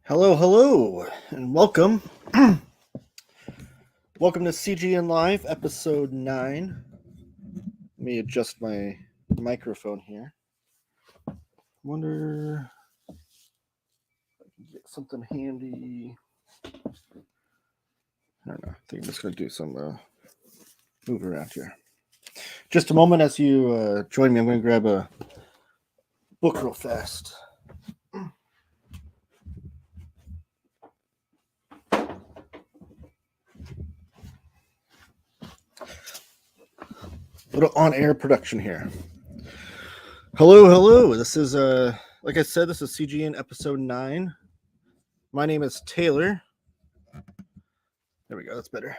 Hello, and welcome. Welcome to CGN Live, episode 9. Let me adjust my microphone here. Wonder if I can get something handy. I don't know. I think I'm just going to do some move around here. Just a moment as you join me. I'm going to grab a book real fast. Little on-air production here. Hello. This is like I said, this is CGN episode 9. My name is Taylor. There we go. That's better.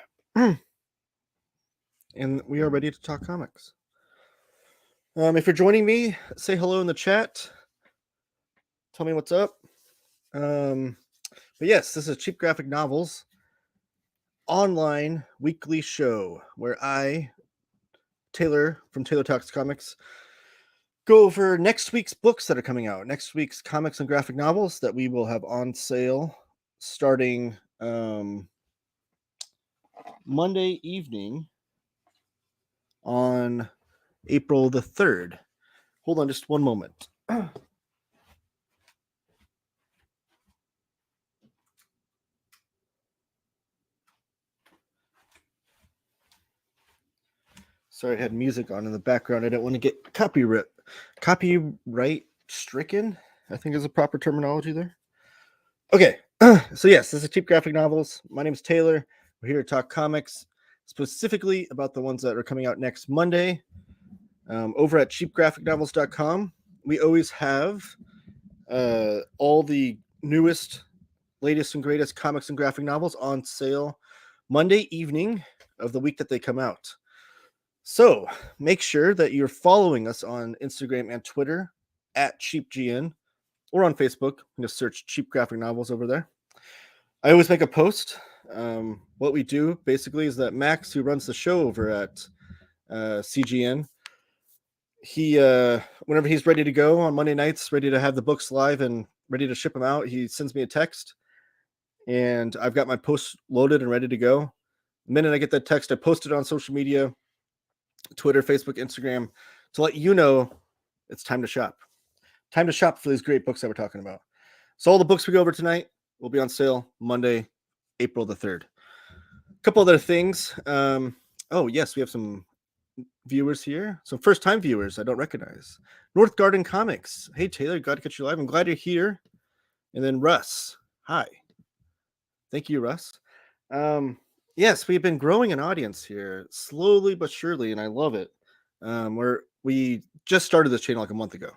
And we are ready to talk comics. If you're joining me, say hello in the chat. Tell me what's up. But yes, this is Cheap Graphic Novels online weekly show where I, Taylor from Taylor Talks Comics, go over next week's books that are coming out, next week's comics and graphic novels that we will have on sale starting Monday evening on April the 3rd. Hold on just one moment. Sorry, I had music on in the background. I don't want to get copyright stricken, I think is the proper terminology there. Okay, so yes, this is Cheap Graphic Novels. My name is Taylor. We're here to talk comics, specifically about the ones that are coming out next Monday. Over at cheapgraphicnovels.com, we always have all the newest, latest, and greatest comics and graphic novels on sale Monday evening of the week that they come out. So make sure that you're following us on Instagram and Twitter at CheapGN, or on Facebook. Just search Cheap Graphic Novels over there. I always make a post. What we do basically is that Max, who runs the show over at CGN, he whenever he's ready to go on Monday nights, ready to have the books live and ready to ship them out, he sends me a text, and I've got my post loaded and ready to go. The minute I get that text, I post it on social media, Twitter, Facebook, Instagram, to let you know it's time to shop. Time to shop for these great books that we're talking about. So all the books we go over tonight will be on sale Monday, April the 3rd. A couple other things. Oh, yes, we have some viewers here. Some first-time viewers I don't recognize. North Garden Comics. Hey, Taylor, glad to catch you live. I'm glad you're here. And then Russ. Hi. Thank you, Russ. Yes, we've been growing an audience here slowly but surely, and I love it. We just started this channel like a month ago.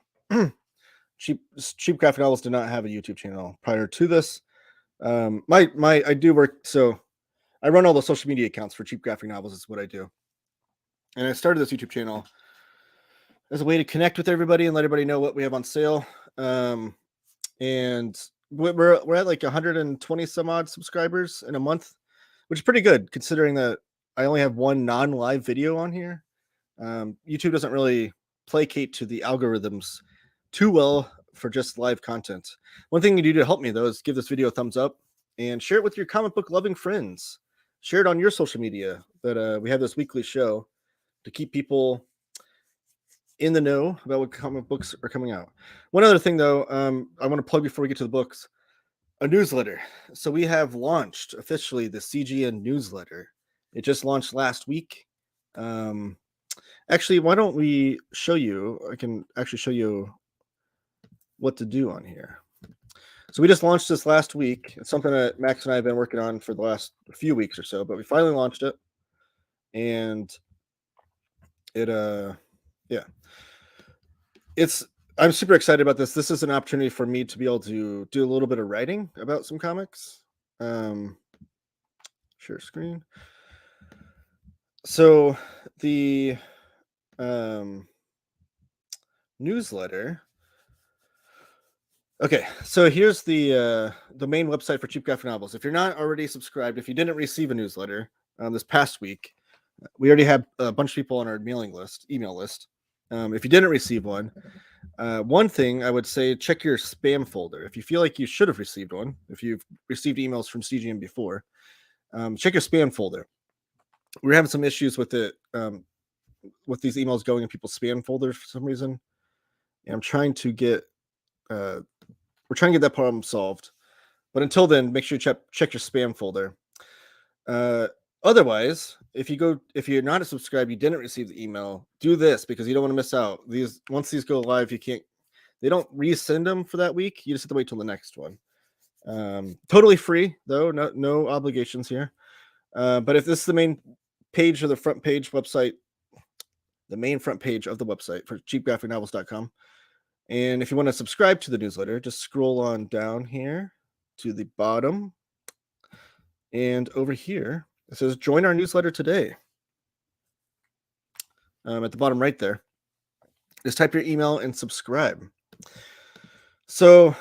Cheap Graphic Novels did not have a YouTube channel prior to this. I do work, so I run all the social media accounts for Cheap Graphic Novels. Is what I do, and I started this YouTube channel as a way to connect with everybody and let everybody know what we have on sale. And we're at like 120 some odd subscribers in a month, which is pretty good considering that I only have one non-live video on here. YouTube doesn't really placate to the algorithms too well for just live content. One thing you do to help me, though, is give this video a thumbs up and share it with your comic book loving friends. Share it on your social media that we have this weekly show to keep people in the know about what comic books are coming out. One other thing, though, I want to plug before we get to the books, a newsletter. So we have launched officially the CGN newsletter. It just launched last week. Actually, why don't we show you? I can actually show you what to do on here. So we just launched this last week. It's something that Max and I have been working on for the last few weeks or so, but we finally launched it. And I'm super excited about this. This is an opportunity for me to be able to do a little bit of writing about some comics. Share screen. So the newsletter. Okay, so here's the main website for Cheap Graphic Novels. If you're not already subscribed, if you didn't receive a newsletter this past week, we already have a bunch of people on our email list. If you didn't receive one, One thing I would say, check your spam folder. If you feel like you should have received one, if you've received emails from CGN before, check your spam folder. We're having some issues with it, with these emails going in people's spam folders for some reason. And I'm trying to get, we're trying to get that problem solved. But until then, make sure you check your spam folder. Otherwise, if you're not a subscriber, you didn't receive the email, do this because you don't want to miss out. Once these go live, they don't resend them for that week. You just have to wait till the next one. Totally free though, no obligations here. But if this is the main page or the front page website, the main front page of the website for cheapgraphicnovels.com, and if you want to subscribe to the newsletter, just scroll on down here to the bottom, and over here it says join our newsletter today. At the bottom right there, just type your email and subscribe. So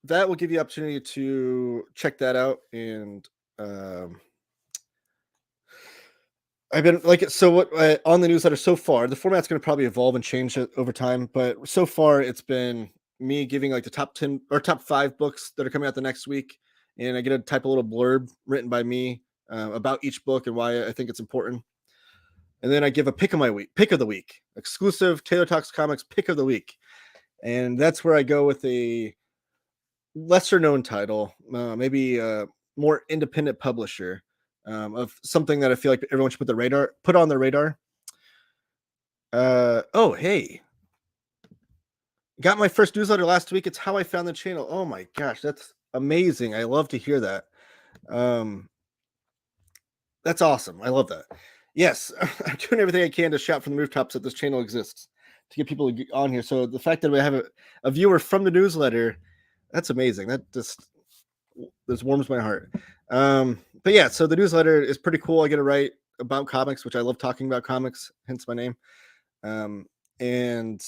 that will give you the opportunity to check that out. And I've been like, so what on the newsletter so far, the format's going to probably evolve and change over time, but so far it's been me giving like the top 10 or top 5 books that are coming out the next week. And I get to type a little blurb written by me about each book and why I think it's important. And then I give a pick of the week, exclusive Taylor Talks Comics pick of the week. And that's where I go with a lesser known title, maybe a more independent publisher, of something that I feel like everyone should put on their radar. Oh, hey, got my first newsletter last week. It's how I found the channel. Oh my gosh, that's amazing. I love to hear that. That's awesome. I love that. Yes, I'm doing everything I can to shout from the rooftops that this channel exists to get people on here. So the fact that we have a viewer from the newsletter, that's amazing. That just warms my heart. But yeah, so the newsletter is pretty cool. I get to write about comics, which I love talking about comics, hence my name. And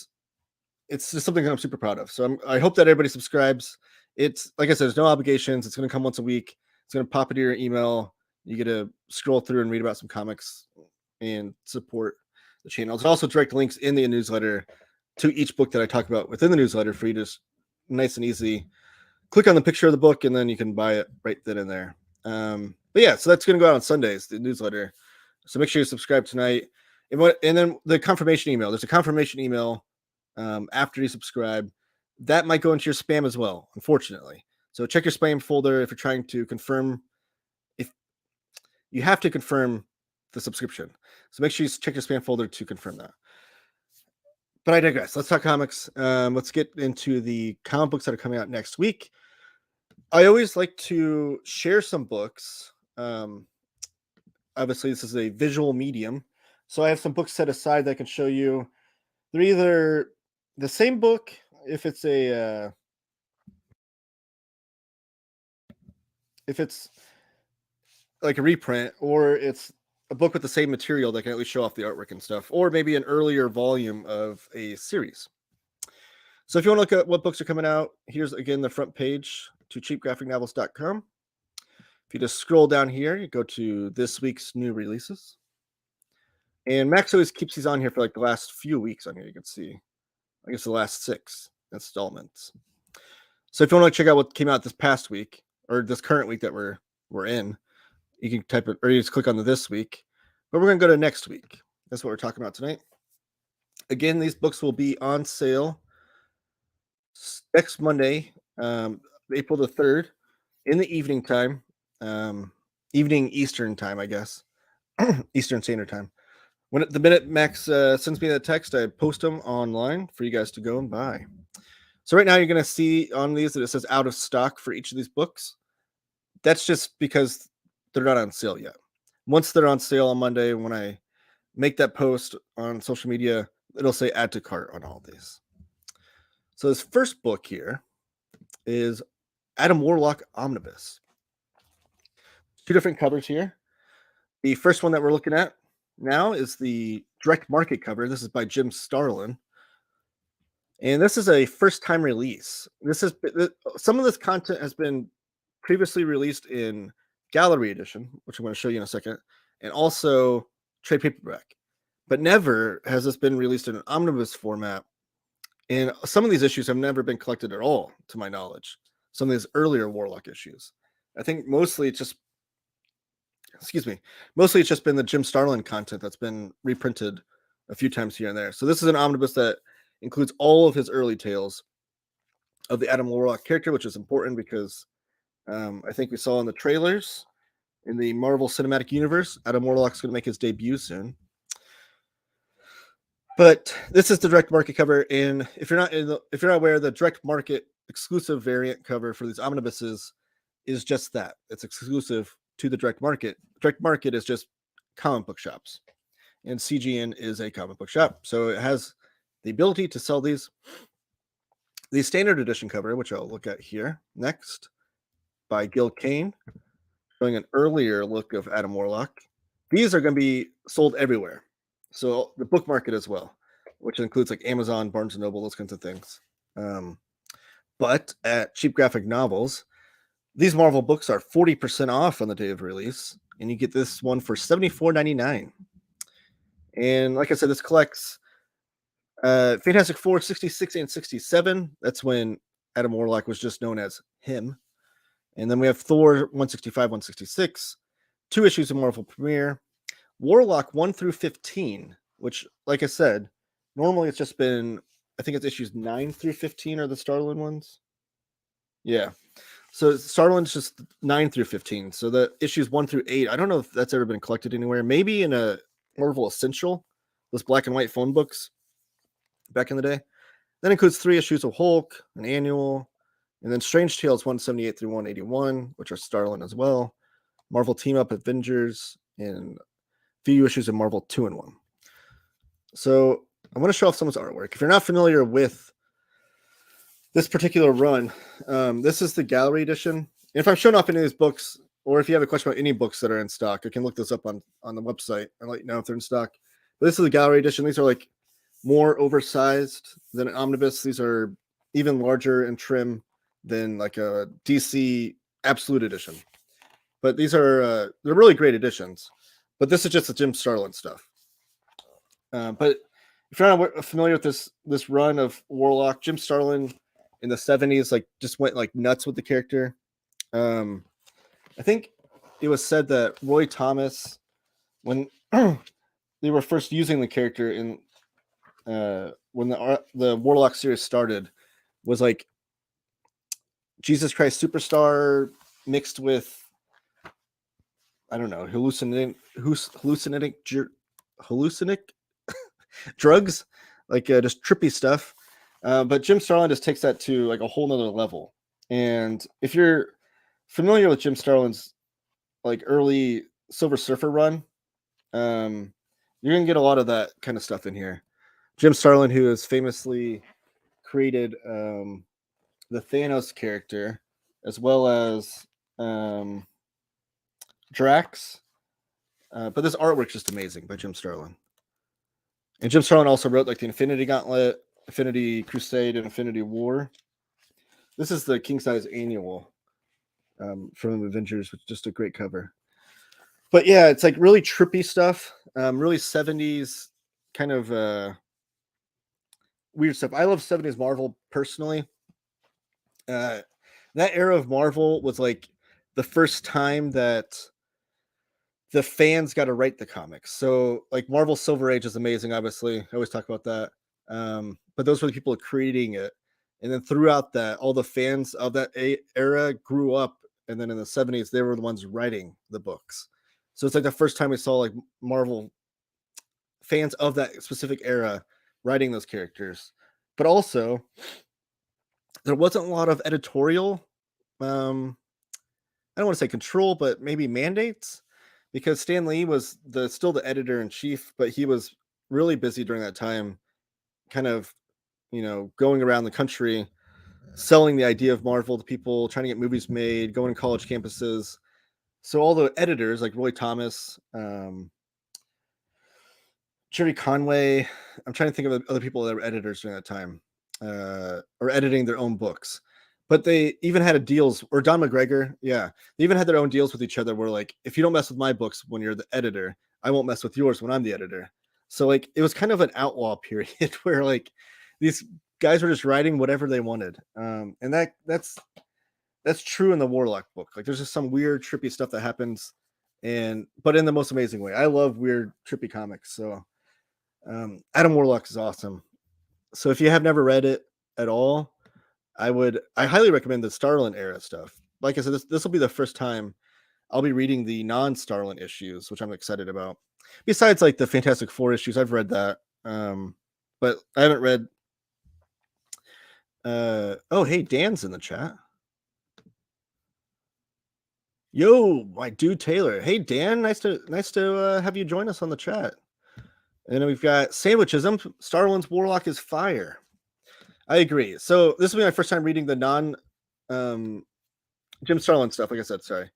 it's just something that I'm super proud of. So I hope that everybody subscribes. It's like I said, there's no obligations. It's going to come once a week. It's going to pop into your email. You get to scroll through and read about some comics and support the channel. There's also direct links in the newsletter to each book that I talk about within the newsletter for you to just nice and easy click on the picture of the book and then you can buy it right then and there. But yeah, so that's going to go out on Sundays, the newsletter. So make sure you subscribe tonight. And then the confirmation email. There's a confirmation email after you subscribe. That might go into your spam as well, unfortunately. So check your spam folder if you're trying to confirm. If you have to confirm the subscription, so make sure you check your spam folder to confirm that. But I digress. Let's talk comics. Let's get into the comic books that are coming out next week. I always like to share some books. Obviously, this is a visual medium, so I have some books set aside that I can show you. They're either the same book, if it's like a reprint, or it's a book with the same material that can at least show off the artwork and stuff, or maybe an earlier volume of a series. So if you want to look at what books are coming out, here's again the front page to cheapgraphicnovels.com. If you just scroll down here, you go to this week's new releases. And Max always keeps these on here for like the last few weeks on here. You can see, I guess, the last 6 installments. So if you want to check out what came out this past week or this current week that we're in, you can type it, or you just click on the this week. But we're going to go to next week. That's what we're talking about tonight. Again, these books will be on sale next Monday, April the 3rd, in the evening time, evening Eastern time, I guess, Eastern Standard Time. When the minute Max sends me that text, I post them online for you guys to go and buy. So right now you're going to see on these that it says out of stock for each of these books. That's just because they're not on sale yet. Once they're on sale on Monday, when I make that post on social media, it'll say add to cart on all of these. So this first book here is Adam Warlock Omnibus. 2 different covers here. The first one that we're looking at now is the direct market cover. This is by Jim Starlin. And this is a first-time release. Some of this content has been previously released in Gallery Edition, which I'm going to show you in a second, and also trade paperback. but never has this been released in an omnibus format. And some of these issues have never been collected at all, to my knowledge. Some of these earlier Warlock issues. I think mostly it's just been the Jim Starlin content that's been reprinted a few times here and there. So this is an omnibus that includes all of his early tales of the Adam Warlock character, which is important because I think we saw in the trailers in the Marvel Cinematic Universe, Adam Warlock's going to make his debut soon. But this is the direct market cover, and if you're not aware, the direct market exclusive variant cover for these omnibuses is just that. It's exclusive to the direct market. Direct market is just comic book shops, and CGN is a comic book shop, so it has the ability to sell these. The standard edition cover, which I'll look at here next, by Gil Kane, showing an earlier look of Adam Warlock. These are going to be sold everywhere, so the book market as well, which includes like Amazon, Barnes & Noble, those kinds of things. But at Cheap Graphic Novels, these Marvel books are 40% off on the day of release, and you get this one for $74.99. And like I said, this collects Fantastic Four 66 and 67. That's when Adam Warlock was just known as him. And then we have Thor 165, 166, 2 issues of Marvel Premiere, Warlock 1 through 15, which, like I said, normally it's just been, I think it's issues 9 through 15 are the Starlin ones. Yeah. So Starlin's just 9 through 15. So the issues 1 through 8, I don't know if that's ever been collected anywhere. Maybe in a Marvel Essential, those black and white phone books back in the day. That includes 3 issues of Hulk, an annual, and then Strange Tales 178 through 181, which are Starlin as well. Marvel Team Up Avengers, and a few issues of Marvel 2-in-1. So I want to show off someone's artwork. If you're not familiar with this particular run, this is the gallery edition. And if I'm showing off any of these books, or if you have a question about any books that are in stock, I can look this up on the website and let you know if they're in stock. But this is the gallery edition. These are like more oversized than an omnibus. These are even larger and trim than like a DC Absolute edition. But these are they're really great editions. But this is just the Jim Starlin stuff. But if you're not familiar with this run of Warlock, Jim Starlin in the 70s like just went like nuts with the character. I think it was said that Roy Thomas, when they were first using the character in when the Warlock series started, was like Jesus Christ Superstar mixed with, I don't know, hallucinogenic drugs, like just trippy stuff. But Jim Starlin just takes that to like a whole nother level. And if you're familiar with Jim Starlin's like early Silver Surfer run, you're gonna get a lot of that kind of stuff in here. Jim Starlin, who has famously created the Thanos character, as well as Drax. But this artwork's just amazing by Jim Starlin. And Jim Starlin also wrote like the Infinity Gauntlet, Infinity Crusade, and Infinity War. This is the king size annual from Avengers, which is just a great cover. But yeah, it's like really trippy stuff, really 70s kind of weird stuff. I love 70s Marvel personally. That era of Marvel was like the first time that the fans got to write the comics. So like Marvel Silver Age is amazing, obviously. I always talk about that. But those were the people creating it. And then throughout that, all the fans of that era grew up. And then in the 70s, they were the ones writing the books. So it's like the first time we saw like Marvel fans of that specific era writing those characters. But also, there wasn't a lot of editorial, I don't want to say control, but maybe mandates, because Stan Lee was still the editor-in-chief, but he was really busy during that time, kind of, going around the country, selling the idea of Marvel to people, trying to get movies made, going to college campuses. So all the editors like Roy Thomas, Jerry Conway, I'm trying to think of other people that were editors during that time, or editing their own books. But they even had deals, or Don McGregor, yeah, they even had their own deals with each other where like, if you don't mess with my books when you're the editor, I won't mess with yours when I'm the editor. So like it was kind of an outlaw period where like these guys were just writing whatever they wanted. And that's true in the Warlock book. Like there's just some weird trippy stuff that happens, and but in the most amazing way. I love weird trippy comics. So Adam Warlock is awesome. So if you have never read it at all, I highly recommend the Starlin era stuff. Like I said, this will be the first time I'll be reading the non-Starlin issues, which I'm excited about. Besides like the Fantastic Four issues, I've read that. But I haven't read oh hey, Dan's in the chat. Yo, my dude Taylor. Hey Dan, nice to have you join us on the chat. And then we've got Sandwichism. Starlin's Warlock is fire. I agree. So this will be my first time reading the non Jim Starlin stuff, like I said, sorry.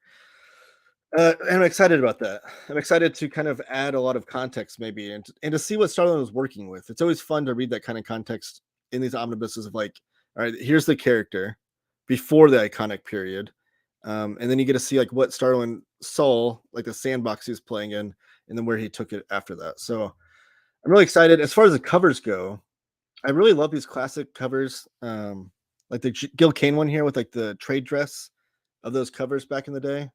And I'm excited about that. I'm excited to kind of add a lot of context, maybe, and to see what Starlin was working with. It's always fun to read that kind of context in these omnibuses of like, all right, here's the character before the iconic period, and then you get to see like what Starlin saw, like the sandbox he was playing in, and then where he took it after that. So I'm really excited. As far as the covers go, I really love these classic covers, like the Gil Kane one here with like the trade dress of those covers back in the day.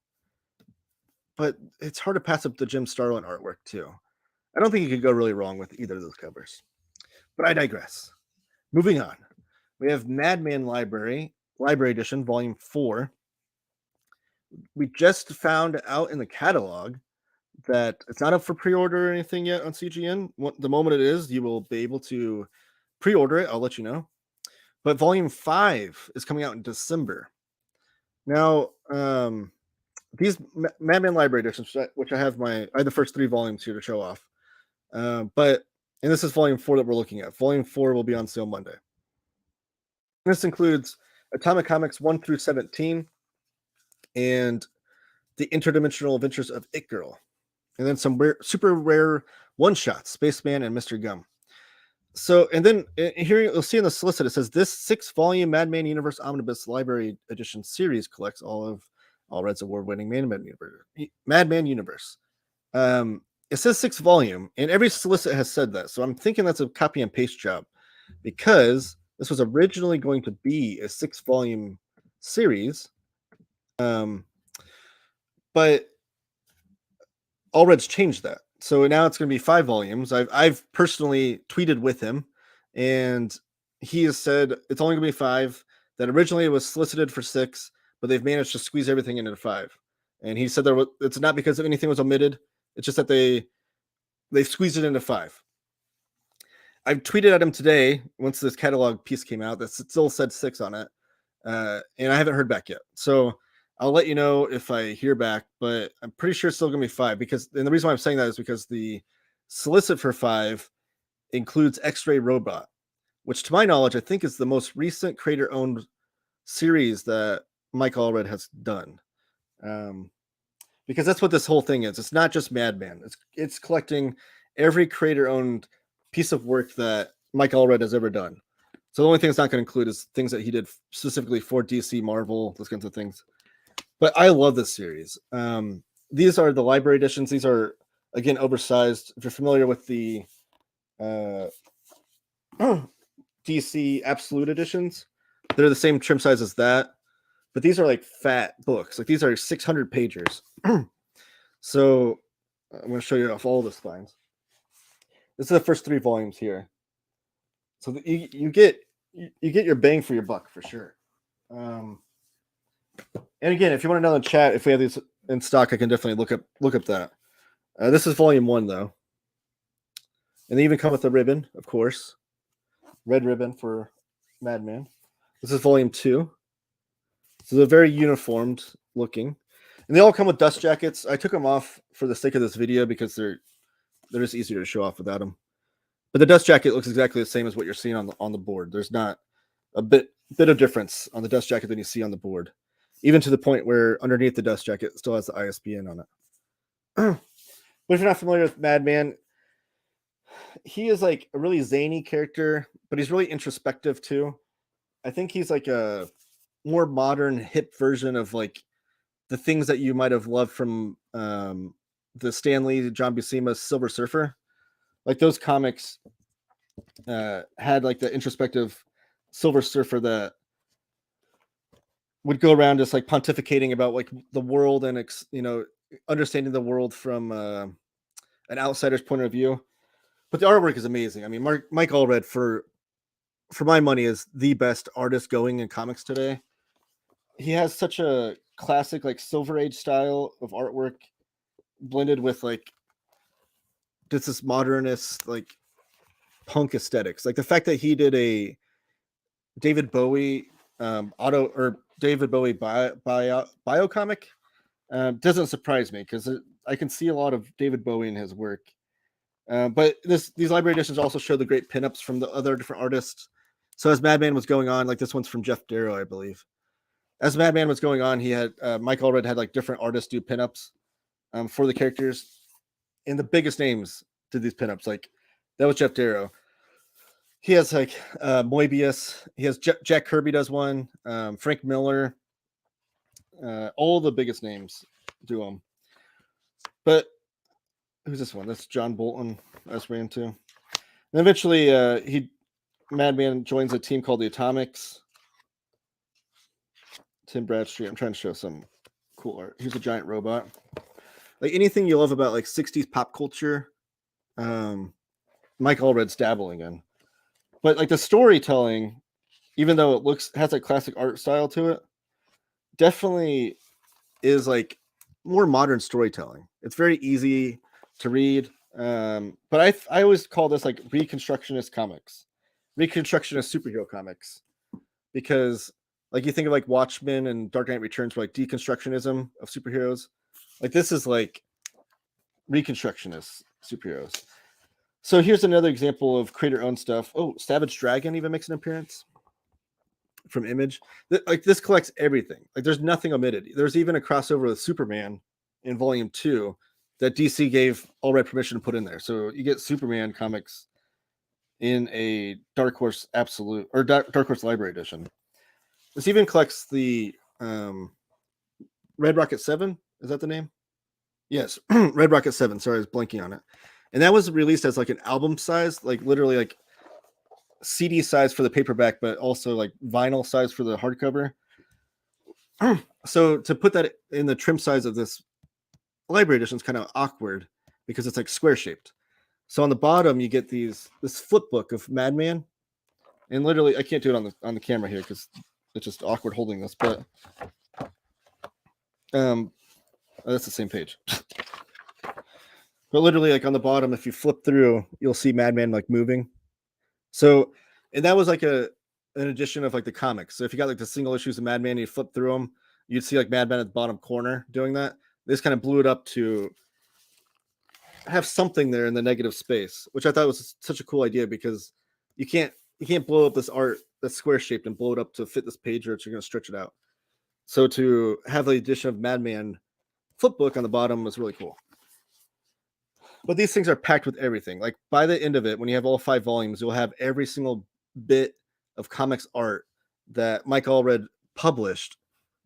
But it's hard to pass up the Jim Starlin artwork too. I don't think you could go really wrong with either of those covers. But I digress. Moving on, we have Madman Library Edition, Volume 4. We just found out in the catalog that it's not up for pre-order or anything yet on CGN. The moment it is, you will be able to pre-order it. I'll let you know. But Volume 5 is coming out in December. Now, these Madman Library editions, which I have the first 3 volumes here to show off. And this is Volume 4 that we're looking at. Volume 4 will be on sale Monday. This includes Atomic Comics 1 through 17 and the Interdimensional Adventures of It Girl. And then some super rare one-shots, Spaceman and Mr. Gum. So, and then here you'll see in the solicit, it says this 6-volume Madman Universe Omnibus Library Edition series collects all of Red's award-winning Madman Universe. It says 6-volume, and every solicit has said that. So I'm thinking that's a copy and paste job, because this was originally going to be a 6-volume series, but Allred's changed that. So now it's going to be 5 volumes. I've personally tweeted with him, and he has said it's only going to be 5. That originally it was solicited for 6, but they've managed to squeeze everything into 5. And he said it's not because anything was omitted. It's just that they've squeezed it into 5. I've tweeted at him today, once this catalog piece came out, that still said 6 on it. And I haven't heard back yet. So I'll let you know if I hear back, but I'm pretty sure it's still going to be 5, and the reason why I'm saying that is because the solicit for 5 includes X-Ray Robot, which to my knowledge, I think is the most recent creator-owned series that Mike Allred has done. Because that's what this whole thing is. It's not just Madman. It's collecting every creator-owned piece of work that Mike Allred has ever done. So the only thing it's not going to include is things that he did specifically for DC, Marvel, those kinds of things. But I love this series. These are the library editions. These are, again, oversized. If you're familiar with the DC Absolute editions, they're the same trim size as that. But these are like fat books. Like these are 600 pages. So I'm going to show you off all the spines. This is the first 3 volumes here. So you get your bang for your buck for sure. And again, if you want to know in the chat if we have these in stock, I can definitely look up that. This is volume 1 though, and they even come with a ribbon, of course, red ribbon for Madman. This is volume 2. So they're very uniformed looking, and they all come with dust jackets. I took them off for the sake of this video because they're just easier to show off without them. But the dust jacket looks exactly the same as what you're seeing on the board. There's not a bit of difference on the dust jacket than you see on the board, even to the point where underneath the dust jacket it still has the ISBN on it. But if you're not familiar with Madman, he is like a really zany character, but he's really introspective too. I think he's like a more modern, hip version of like the things that you might have loved from the Stan Lee, John Buscema's Silver Surfer. like those comics had like the introspective Silver Surfer that would go around just like pontificating about like the world and understanding the world from an outsider's point of view. But the artwork is amazing. I mean, Mike Allred, for my money, is the best artist going in comics today. He has such a classic like Silver Age style of artwork blended with like just this modernist like punk aesthetics. Like the fact that he did a David Bowie David Bowie bio comic doesn't surprise me, because I can see a lot of David Bowie in his work. But these library editions also show the great pinups from the other different artists. So as Madman was going on, like this one's from Jeff Darrow, I believe. As Madman was going on, he had Mike Allred had like different artists do pinups for the characters, and the biggest names did these pinups. Like that was Jeff Darrow. He has like Moebius. He has Jack Kirby does one. Frank Miller. All the biggest names do them. But who's this one? That's John Bolton. That's ran too. And eventually, Madman joins a team called the Atomics. Tim Bradstreet. I'm trying to show some cool art. Here's a giant robot. Like anything you love about like 60s pop culture, Mike Allred's dabbling in. But like the storytelling, even though it has a classic art style to it, definitely is like more modern storytelling. It's very easy to read. But I always call this like Reconstructionist comics, Reconstructionist superhero comics, because like you think of like Watchmen and Dark Knight Returns for like deconstructionism of superheroes. Like this is like Reconstructionist superheroes. So here's another example of creator-owned stuff. Oh, Savage Dragon even makes an appearance from Image. Like this collects everything. Like there's nothing omitted. There's even a crossover with Superman in Volume 2 that DC gave Allred permission to put in there. So you get Superman comics in a Dark Horse Absolute or Dark Horse Library Edition. This even collects the Red Rocket 7. Is that the name? Yes, Red Rocket 7. Sorry, I was blanking on it. And that was released as like an album size, like literally like CD size for the paperback, but also like vinyl size for the hardcover. So to put that in the trim size of this library edition is kind of awkward because it's like square shaped. So on the bottom you get this flip book of Madman, and literally I can't do it on the camera here because it's just awkward holding this, but that's the same page. But literally, like on the bottom, if you flip through, you'll see Madman like moving. So, and that was like an edition of like the comics. So if you got like the single issues of Madman and you flip through them, you'd see like Madman at the bottom corner doing that. This kind of blew it up to have something there in the negative space, which I thought was such a cool idea, because you can't blow up this art that's square shaped and blow it up to fit this page, or you're going to stretch it out. So to have the edition of Madman flip book on the bottom was really cool. But these things are packed with everything. Like by the end of it, when you have all 5 volumes, you'll have every single bit of comics art that Mike Allred published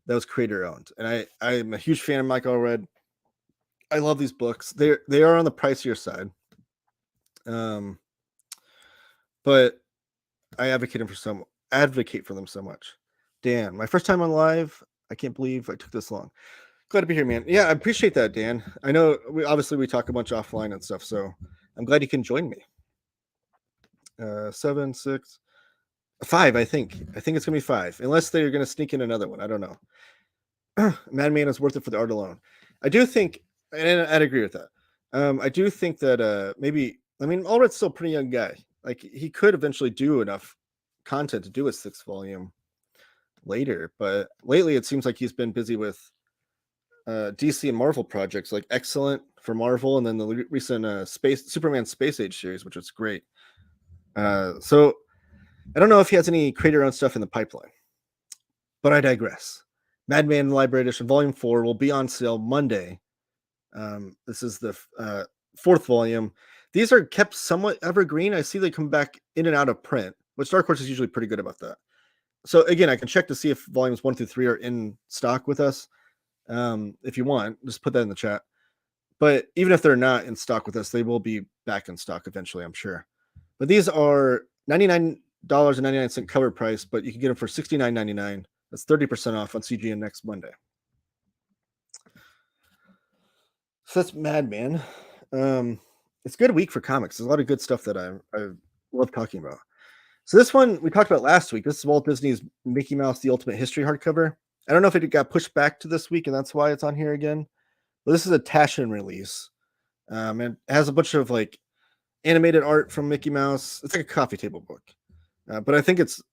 that was creator owned. And I'm a huge fan of Mike Allred. I love these books. They are on the pricier side. But I advocate for them so much. Dan, my first time on live. I can't believe I took this long. Glad to be here, man. Yeah, I appreciate that, Dan. I know we talk a bunch offline and stuff, so I'm glad you can join me. 7, 6, 5. I think it's gonna be 5, unless they're gonna sneak in another one. I don't know. Madman is worth it for the art alone. I do think, and I'd agree with that. I do think that maybe, I mean, Allred's still a pretty young guy. Like he could eventually do enough content to do a 6th volume later, but lately it seems like he's been busy with DC and Marvel projects, like Excellent for Marvel, and then the recent Superman Space Age series, which was great. So I don't know if he has any creator-owned stuff in the pipeline, but I digress. Madman Library Edition Volume 4 will be on sale Monday. This is the 4th volume. These are kept somewhat evergreen. I see they come back in and out of print, which Dark Horse is usually pretty good about that. So again, I can check to see if volumes 1 through 3 are in stock with us. If you want, just put that in the chat. But even if they're not in stock with us, they will be back in stock eventually, I'm sure. But these are $99.99 cover price, but you can get them for $69.99. That's 30% off on CGN next Monday. So that's Madman. It's a good week for comics. There's a lot of good stuff that I love talking about. So this one we talked about last week. This is Walt Disney's Mickey Mouse: The Ultimate History hardcover. I don't know if it got pushed back to this week, and that's why it's on here again. But this is a Taschen release. And it has a bunch of like animated art from Mickey Mouse. It's like a coffee table book, but I think it's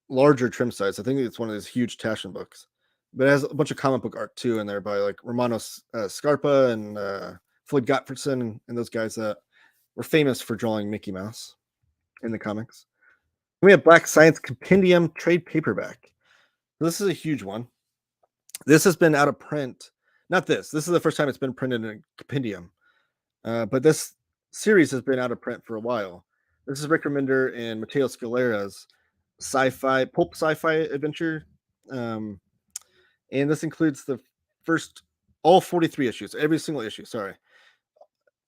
larger trim size. I think it's one of those huge Taschen books. But it has a bunch of comic book art too in there by like Romano Scarpa and Floyd Gottfredson and those guys that were famous for drawing Mickey Mouse in the comics. We have Black Science Compendium trade paperback. This is a huge one. This has been out of print. Not this. This is the first time it's been printed in a compendium. But this series has been out of print for a while. This is Rick Remender and Matteo Scalera's pulp sci-fi adventure. And this includes all 43 issues, every single issue. Sorry.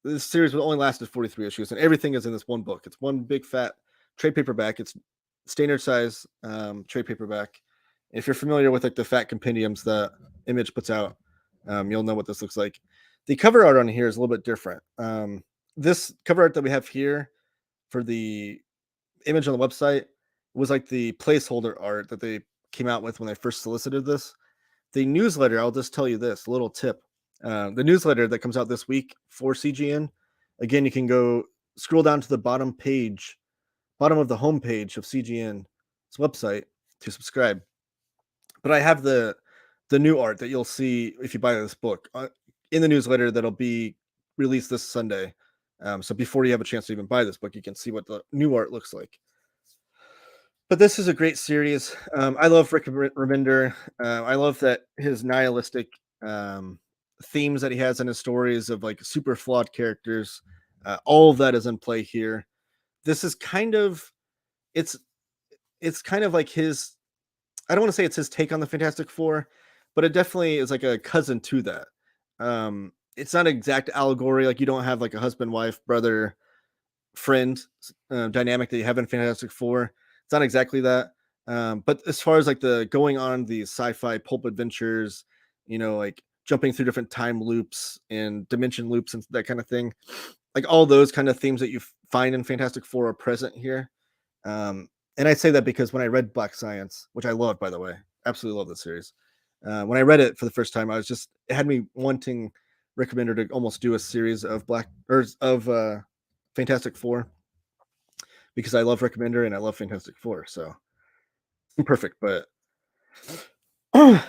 This series only lasted 43 issues, and everything is in this one book. It's one big fat trade paperback. It's standard size trade paperback. If you're familiar with like the fat compendiums that Image puts out, you'll know what this looks like. The cover art on here is a little bit different. This cover art that we have here for the Image on the website was like the placeholder art that they came out with when they first solicited this. The newsletter, I'll just tell you this, a little tip. The newsletter that comes out this week for CGN, again, you can go scroll down to the bottom of the homepage of CGN's website to subscribe. But I have the new art that you'll see if you buy this book in the newsletter that'll be released this Sunday. So before you have a chance to even buy this book, you can see what the new art looks like. But this is a great series. I love Rick Remender. I love that his nihilistic themes that he has in his stories of like super flawed characters. All of that is in play here. This is kind of it's kind of like his. I don't want to say it's his take on the Fantastic Four, but it definitely is like a cousin to that. It's not an exact allegory. Like you don't have like a husband, wife, brother, friend dynamic that you have in Fantastic Four. It's not exactly that. But as far as like the going on these sci-fi pulp adventures, like jumping through different time loops and dimension loops and that kind of thing, like all those kind of themes that you find in Fantastic Four are present here. And I say that because when I read Black Science, which I love, by the way, absolutely love this series. When I read it for the first time, it had me wanting Rick Remender to almost do a series of Fantastic Four, because I love Rick Remender and I love Fantastic Four. So perfect, but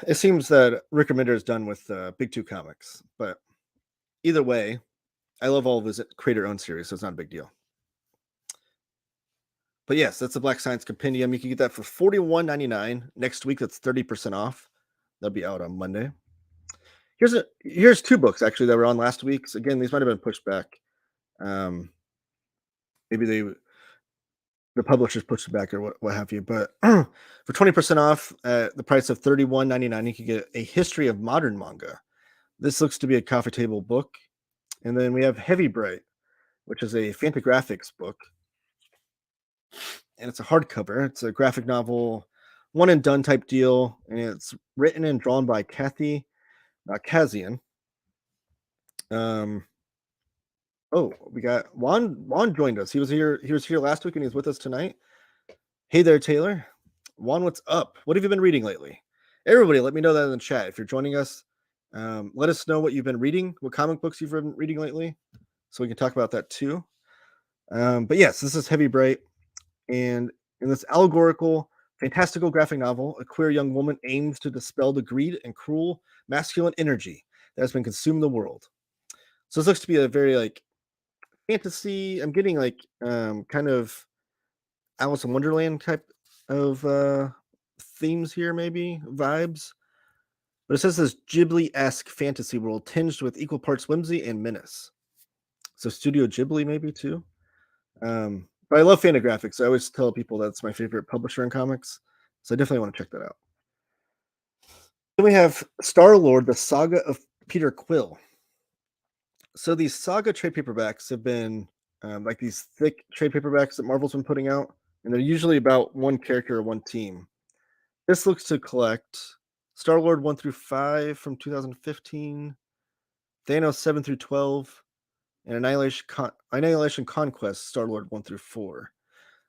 it seems that Rick Remender is done with Big Two Comics. But either way, I love all of his creator-owned series, so it's not a big deal. But yes, that's the Black Science Compendium. You can get that for $41.99 next week. That's 30% off. That'll be out on Monday. Here's two books actually that were on last week. So again, these might have been pushed back. Maybe the publishers pushed it back or what have you. But for 20% off at the price of $31.99, you can get A History of Modern Manga. This looks to be a coffee table book. And then we have Heavy Bright, which is a Fantagraphics book. And it's a hardcover. It's a graphic novel, one and done type deal. And it's written and drawn by Kathy Kazian. We got Juan. Juan joined us. He was here last week and he's with us tonight. Hey there, Taylor. Juan, what's up? What have you been reading lately? Everybody, let me know that in the chat. If you're joining us, let us know what you've been reading, what comic books you've been reading lately, so we can talk about that too. But yes, this is Heavy Bright. And in this allegorical, fantastical graphic novel, a queer young woman aims to dispel the greed and cruel masculine energy that has been consuming the world. So this looks to be a very like fantasy. I'm getting like kind of Alice in Wonderland type of themes here, maybe vibes. But it says this Ghibli-esque fantasy world tinged with equal parts whimsy and menace. So Studio Ghibli maybe too. But I love Fantagraphics. I always tell people that's my favorite publisher in comics. So I definitely want to check that out. Then we have Star-Lord, the Saga of Peter Quill. So these Saga trade paperbacks have been like these thick trade paperbacks that Marvel's been putting out, and they're usually about one character or one team. This looks to collect Star-Lord 1 through 5 from 2015, Thanos 7 through 12, and Annihilation Conquest Star-Lord 1 through 4.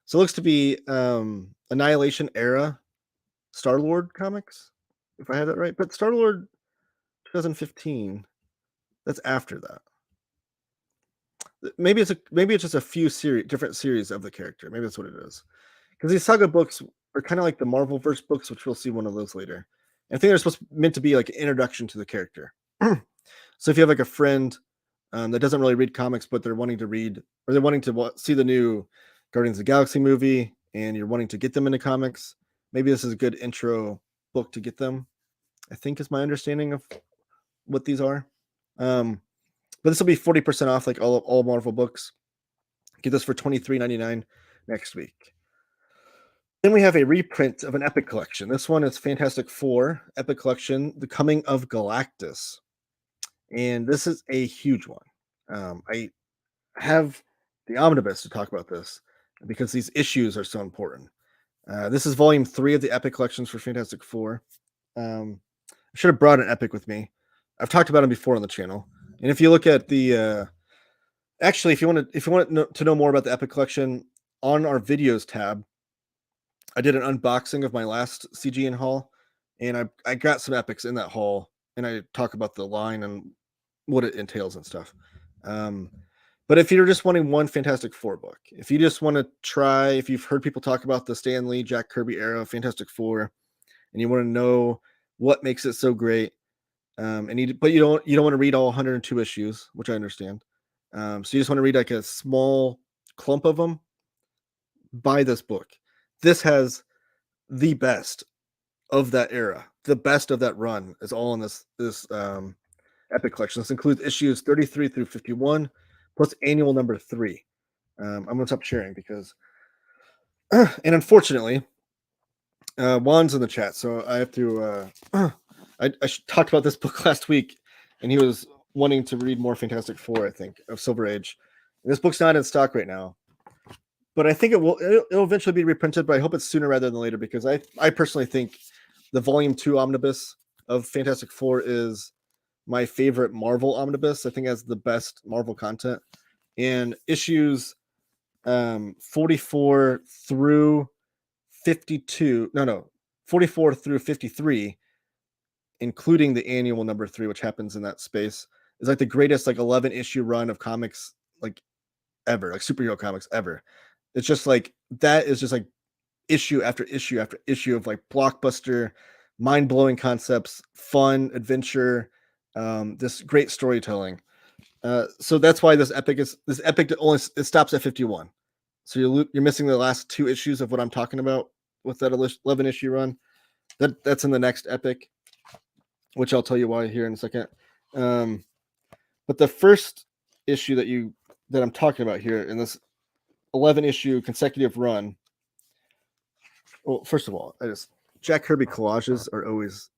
So it looks to be Annihilation era Star-Lord comics, if I had that right. But Star-Lord 2015, that's after that. Maybe it's just a few different series of the character. Maybe that's what it is. Because these Saga books are kind of like the Marvel verse books, which we'll see one of those later. And I think they're meant to be like an introduction to the character. So if you have like a friend that doesn't really read comics, but they're wanting to read, or they're wanting to see the new Guardians of the Galaxy movie, and you're wanting to get them into comics, maybe this is a good intro book to get them. I think is my understanding of what these are. But this will be 40% off, like all Marvel books. Get this for $23.99 next week. Then we have a reprint of an Epic Collection. This one is Fantastic Four Epic Collection, The Coming of Galactus. And this is a huge one. I have the Omnibus to talk about this because these issues are so important. This is volume 3 of the Epic Collections for Fantastic Four. I should have brought an Epic with me. I've talked about them before on the channel. And if you look at the actually, if you want to know more about the Epic Collection, on our videos tab, I did an unboxing of my last CGN haul, and I got some epics in that haul, and I talk about the line and what it entails and stuff. But if you're just wanting one Fantastic Four book, if you just want to try, if you've heard people talk about the Stan Lee, Jack Kirby era Fantastic Four, and you want to know what makes it so great, but you don't want to read all 102 issues, which I understand. So you just want to read like a small clump of them, buy this book. This has the best of that era. The best of that run is all in this Epic Collection. This includes issues 33 through 51, plus annual number 3. I'm going to stop sharing because, and unfortunately, Juan's in the chat, so I have to. I talked about this book last week, and he was wanting to read more Fantastic Four, I think, of Silver Age. And this book's not in stock right now, but I think it'll eventually be reprinted. But I hope it's sooner rather than later because I personally think the Volume 2 Omnibus of Fantastic Four is my favorite Marvel Omnibus. I think it has the best Marvel content. And issues 44 through 52, 44 through 53, including the annual number 3, which happens in that space, is like the greatest like 11 issue run of comics like ever, like superhero comics ever. It's just like that is just like issue after issue after issue of like blockbuster, mind-blowing concepts, fun adventure, this great storytelling. So that's why this epic only it stops at 51. So you're missing the last 2 issues of what I'm talking about with that 11 issue run. That's in the next epic, which I'll tell you why here in a second. But the first issue that I'm talking about here in this 11 issue consecutive run. Well, first of all, Jack Kirby collages are always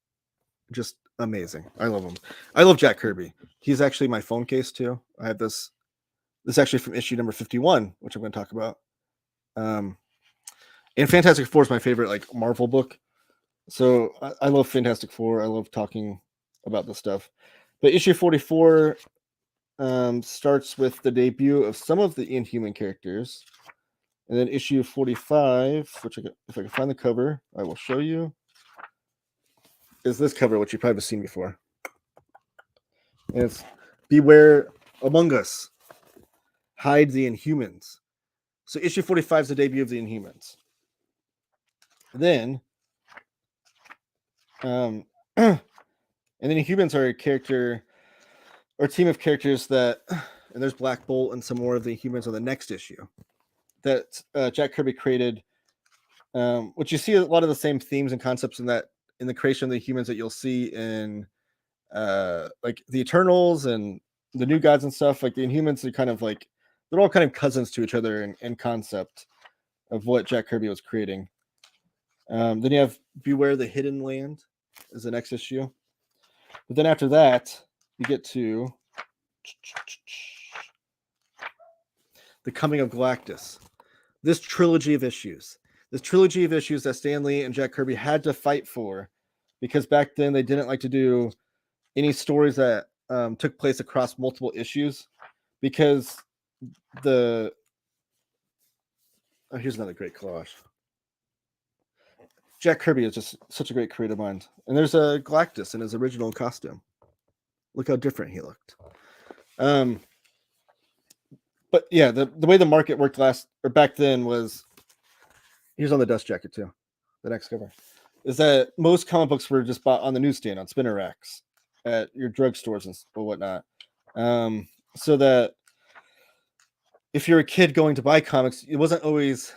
just amazing. I love them. I love Jack Kirby. He's actually my phone case too. I have this actually from issue number 51, which I'm going to talk about. And Fantastic Four is my favorite like Marvel book. So I love Fantastic Four. I love talking about this stuff. But issue 44 starts with the debut of some of the Inhuman characters. And then issue 45, which if I can find the cover, I will show you, is this cover, which you probably have seen before. And it's Beware Among Us. Hide the Inhumans. So issue 45 is the debut of the Inhumans. Then, and then Inhumans are a character or team of characters that, and there's Black Bolt and some more of the Inhumans on the next issue that Jack Kirby created, which you see a lot of the same themes and concepts in the creation of the Humans that you'll see in like the Eternals and the New Gods and stuff. Like the Inhumans are kind of like, they're all kind of cousins to each other in concept of what Jack Kirby was creating. Then you have Beware the Hidden Land is the next issue. But then after that, you get to The Coming of Galactus. This trilogy of issues that Stan Lee and Jack Kirby had to fight for, because back then they didn't like to do any stories that took place across multiple issues, because here's another great collage. Jack Kirby is just such a great creative mind, and there's a Galactus in his original costume. Look how different he looked. But yeah, the way the market worked back then was, here's on the dust jacket too, the next cover, is that most comic books were just bought on the newsstand, on spinner racks, at your drugstores and whatnot. So that if you're a kid going to buy comics, it wasn't always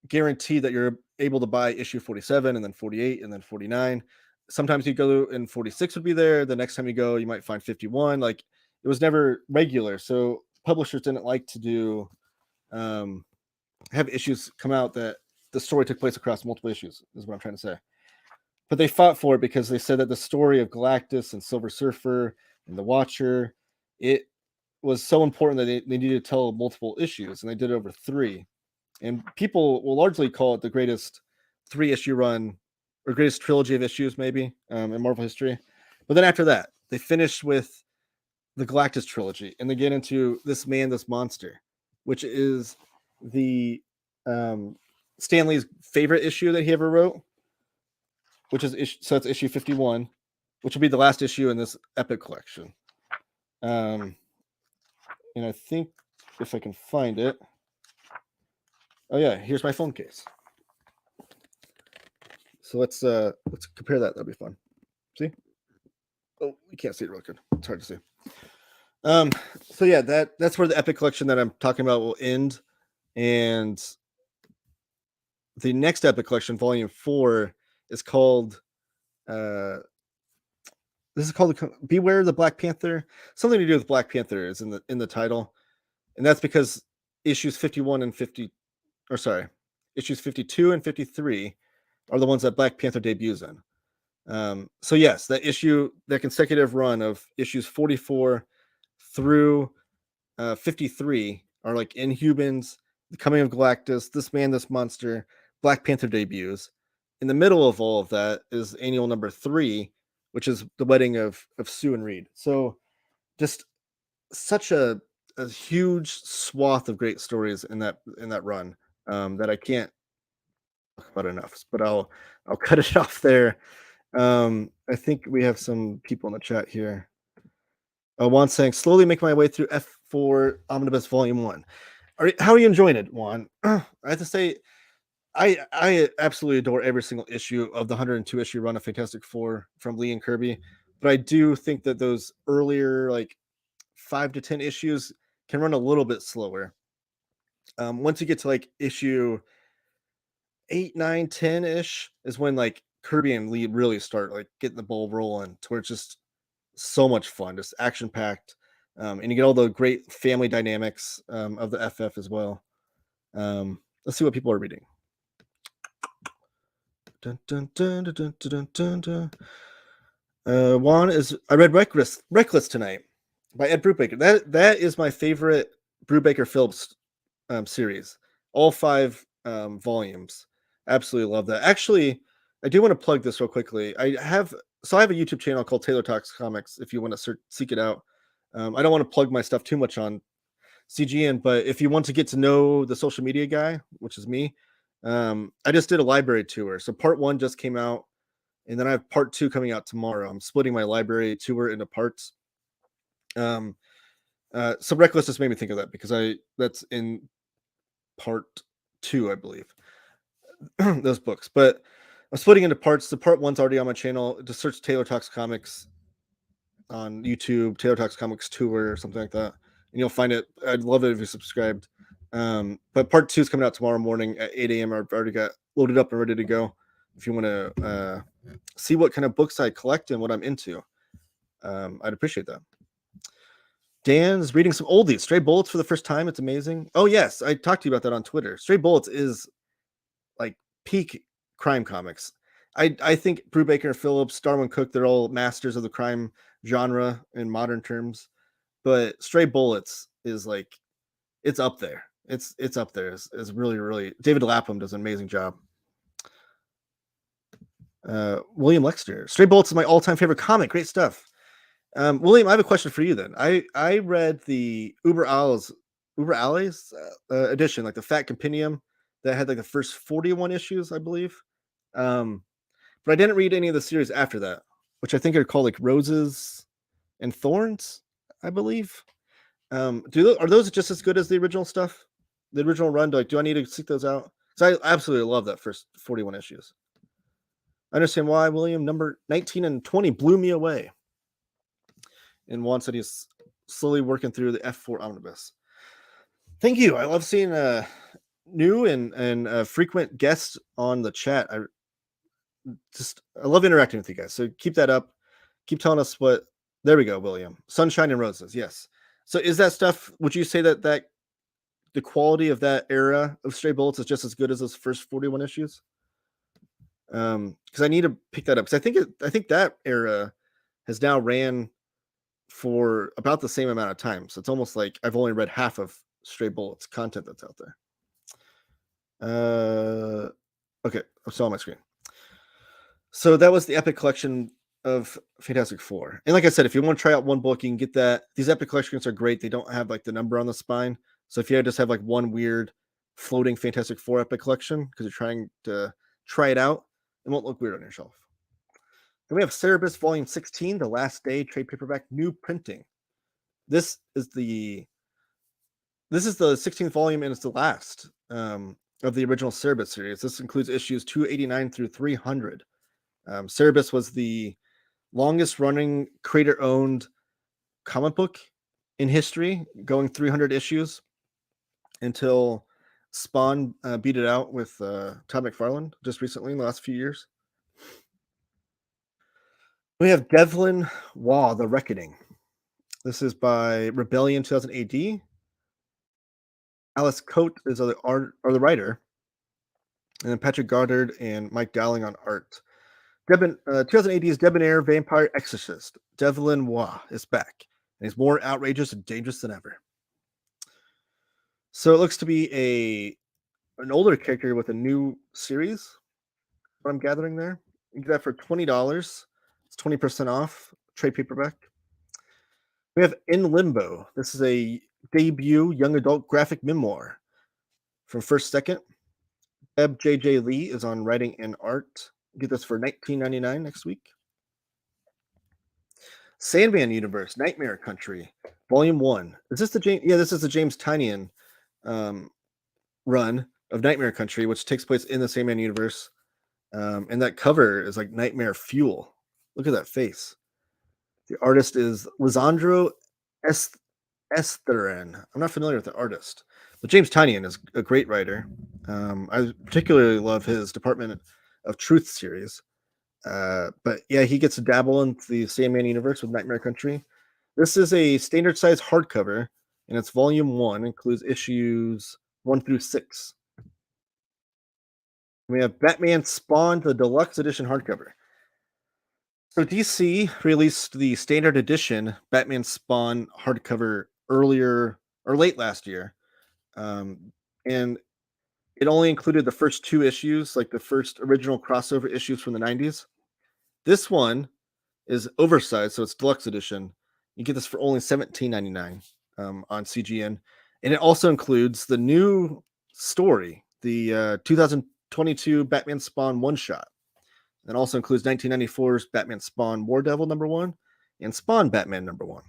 guaranteed that you're able to buy issue 47 and then 48 and then 49. Sometimes you go and 46 would be there. The next time you go, you might find 51. Like, it was never regular. So publishers didn't like to do have issues come out that the story took place across multiple issues, is what I'm trying to say. But they fought for it because they said that the story of Galactus and Silver Surfer and the Watcher, it was so important that they needed to tell multiple issues, and they did it over 3. And people will largely call it the greatest 3-issue run, or greatest trilogy of issues, maybe, in Marvel history. But then after that, they finished with the Galactus trilogy, and they get into This Man, This Monster, which is the Stan Lee's favorite issue that he ever wrote, which is so it's issue 51, which will be the last issue in this epic collection. And I think if I can find it, oh yeah, here's my phone case. So let's compare that. That'll be fun. See? Oh, you can't see it real good. It's hard to see. So yeah, that's where the epic collection that I'm talking about will end, and the next epic collection, volume 4, is called Beware the Black Panther. Something to do with Black Panther is in the title, and that's because issues 51 and 50, or sorry, issues 52 and 53 are the ones that Black Panther debuts in. So yes, that consecutive run of issues 44 through 53 are like Inhumans, The Coming of Galactus, This Man, This Monster, Black Panther debuts. In the middle of all of that is annual number 3, which is the wedding of Sue and Reed. So just such a huge swath of great stories in that run that I can't talk about enough. But I'll cut it off there. I think we have some people in the chat here. Juan saying, slowly make my way through F4 Omnibus Volume 1. How are you enjoying it, Juan? I have to say, I absolutely adore every single issue of the 102 issue run of Fantastic Four from Lee and Kirby, but I do think that those earlier, like 5 to 10 issues, can run a little bit slower. Once you get to like issue 8, 9, 10 ish is when like Kirby and Lee really start like getting the ball rolling, to where it's just so much fun, just action packed, and you get all the great family dynamics of the FF as well. Let's see what people are reading. Dun, dun, dun, dun, dun, dun, dun, dun. Juan I read Reckless tonight by Ed Brubaker. That is my favorite Brubaker Phillips series. All 5 volumes. Absolutely love that. Actually, I do want to plug this real quickly. I have a YouTube channel called Taylor Talks Comics, if you want to seek it out. I don't want to plug my stuff too much on CGN, but if you want to get to know the social media guy, which is me, I just did a library tour. So part 1 just came out, and then I have part 2 coming out tomorrow. I'm splitting my library tour into parts. So Reckless just made me think of that, because that's in part 2, I believe, those books. But I'm splitting into parts. The part 1's already on my channel. Just search Taylor Talks Comics on YouTube, Taylor Talks Comics Tour or something like that, and you'll find it. I'd love it if you subscribed. But part 2 is coming out tomorrow morning at 8 a.m. I've already got loaded up and ready to go. If you want to see what kind of books I collect and what I'm into, I'd appreciate that. Dan's reading some oldies. Stray Bullets for the first time. It's amazing. Oh yes, I talked to you about that on Twitter. Stray Bullets is like peak crime comics. I think Brubaker, Phillips, Darwin Cook, they're all masters of the crime genre in modern terms. but Stray Bullets is like it's up there. It's up there. It's really really. David Lapham does an amazing job. William Lexter. Stray Bullets is my all-time favorite comic. Great stuff. William, I have a question for you then. I read the Uber Alles edition, like the Fat Compendium that had like the first 41 issues, I believe. But I didn't read any of the series after that, which I think are called like Roses and Thorns, I believe. Are those just as good as the original stuff? The original run? Do I need to seek those out? Because I absolutely love that first 41 issues. I understand why, William. Number 19 and 20 blew me away. And Juan said he's slowly working through the F4 Omnibus. Thank you. I love seeing new and frequent guests on the chat. I love interacting with you guys. So keep that up. Keep telling us what. There we go, William. Sunshine and Roses. Yes. So is that stuff? Would you say that the quality of that era of Stray Bullets is just as good as those first 41 issues? Because I need to pick that up. Because I think that era has now ran for about the same amount of time. So it's almost like I've only read half of Stray Bullets content that's out there. Okay, I saw on my screen. So that was the Epic Collection of Fantastic Four. And like I said, if you want to try out one book, you can get that. These Epic Collections are great. They don't have like the number on the spine. So if you just have like one weird floating Fantastic Four Epic Collection because you're trying to try it out, it won't look weird on your shelf. Then we have Cerebus Volume 16, The Last Day, trade paperback, new printing. This is the 16th volume, and it's the last of the original Cerebus series. This includes issues 289 through 300. Cerebus was the longest running creator owned comic book in history, going 300 issues until Spawn beat it out with Todd McFarlane just recently in the last few years. We have Devlin Waugh, The Reckoning. This is by Rebellion 2000 AD. Alice Coate is the writer, and then Patrick Goddard and Mike Dowling on art. 2000 AD's Debonair Vampire Exorcist. Devlin Waugh is back, and he's more outrageous and dangerous than ever. So it looks to be an older character with a new series. What I'm gathering there, you get that for $20. It's 20% off. Trade paperback. We have In Limbo. This is a debut young adult graphic memoir from First Second. Deb J.J. Lee is on writing and art. Get this for $19.99 next week. Sandman Universe, Nightmare Country, Volume 1. Is this the James? Yeah, this is the James Tynion run of Nightmare Country, which takes place in the Sandman universe. And that cover is like Nightmare Fuel. Look at that face. The artist is Lisandro Esteran. I'm not familiar with the artist, but James Tynion is a great writer. I particularly love his Department of Truth series. But yeah, he gets to dabble into the Sandman universe with Nightmare Country. This is a standard size hardcover, and it's volume 1, includes issues 1 through 6. We have Batman Spawn, the deluxe edition hardcover. So DC released the standard edition Batman Spawn hardcover earlier or late last year. And it only included the first 2 issues, like the first original crossover issues from the 90s. This one is oversized, so it's deluxe edition. You get this for only $17.99 on CGN. And it also includes the new story, the 2022 Batman Spawn one-shot. It also includes 1994's Batman Spawn War Devil #1 and Spawn Batman #1,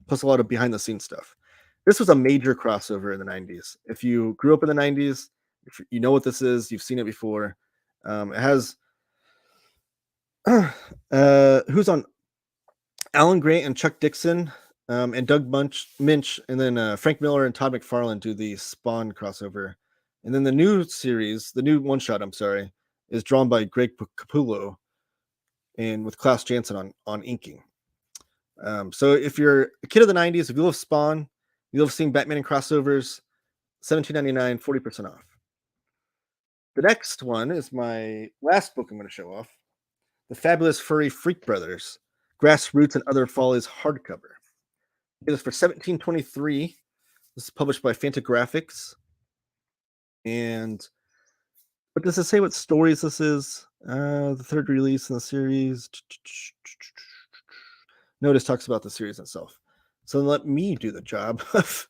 plus a lot of behind-the-scenes stuff. This was a major crossover in the 90s. If you grew up in the 90s, if you know what this is, you've seen it before. It has who's on Alan Grant and Chuck Dixon and Doug Minch, and then Frank Miller and Todd McFarlane do the Spawn crossover. And then the new series, the new one-shot, is drawn by Greg Capullo and with Klaus Janson on inking. So if you're a kid of the 90s, if you love Spawn, you love seeing Batman and crossovers, $17.99, 40% off. The next one is my last book I'm going to show off, The Fabulous Furry Freak Brothers, Grassroots and Other Follies hardcover. It is for 1723. This is published by Fantagraphics. And what does it say? What stories this is? The third release in the series. Notice talks about the series itself. So let me do the job of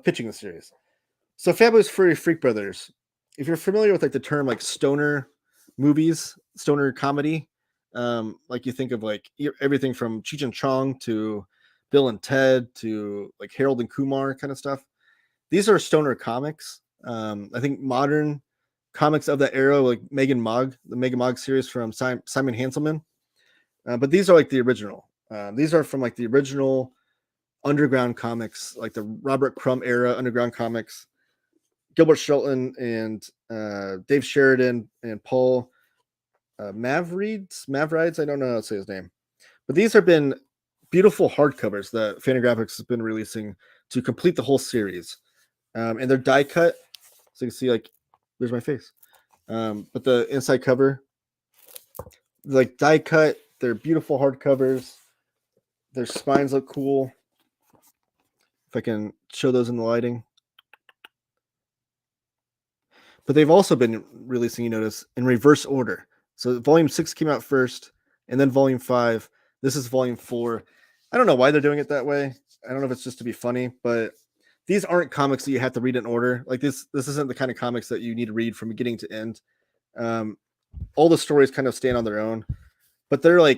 pitching the series. So Fabulous Furry Freak Brothers. If you're familiar with like the term like stoner movies, stoner comedy, like you think of like everything from Cheech and Chong to Bill and Ted to like Harold and Kumar kind of stuff. These are stoner comics. I think modern comics of that era, like Megan Mogg, the Megan Mogg series from Simon Hanselman. But these are like the original. These are from like the original underground comics, like the Robert Crumb era underground comics. Gilbert Shelton and Dave Sheridan and Paul Mavrides. I don't know how to say his name. But these have been beautiful hardcovers that Fantagraphics has been releasing to complete the whole series. And they're die cut. So you can see like, there's my face. But the inside cover, like die cut, they're beautiful hardcovers. Their spines look cool. If I can show those in the lighting. But they've also been releasing, you notice, in reverse order. So volume 6 came out first, and then volume 5. This is volume 4. I don't know why they're doing it that way. I don't know if it's just to be funny, but these aren't comics that you have to read in order. Like this isn't the kind of comics that you need to read from beginning to end. All the stories kind of stand on their own, but they're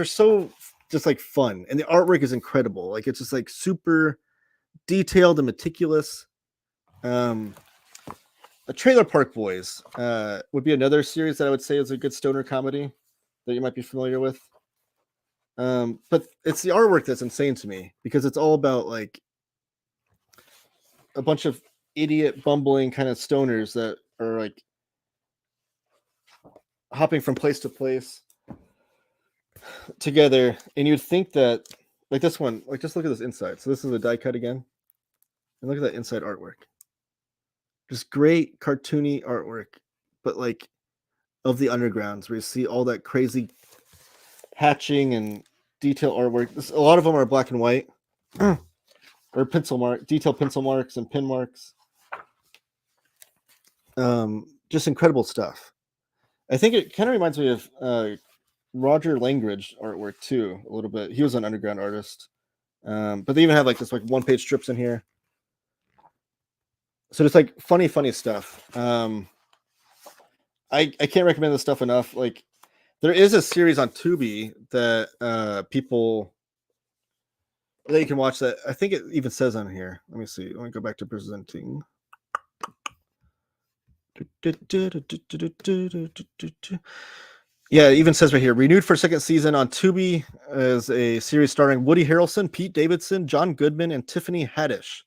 so just like fun, and the artwork is incredible. Like it's just like super detailed and meticulous. The Trailer Park Boys would be another series that I would say is a good stoner comedy that you might be familiar with. But it's the artwork that's insane to me because it's all about like a bunch of idiot bumbling kind of stoners that are like hopping from place to place together. And you'd think that like this one, like just look at this inside. So this is a die cut again. And look at that inside artwork. Just great cartoony artwork, but like of the undergrounds where you see all that crazy hatching and detail artwork. A lot of them are black and white or detail pencil marks and pin marks. Just incredible stuff. I think it kind of reminds me of Roger Langridge artwork too, a little bit. He was an underground artist. But they even have like this like one-page strips in here. So it's like funny stuff. I can't recommend this stuff enough. Like there is a series on Tubi that people that you can watch that I think it even says on here. Let me see. Let me go back to presenting. Yeah, it even says right here, renewed for second season on Tubi as a series starring Woody Harrelson, Pete Davidson, John Goodman, and Tiffany Haddish.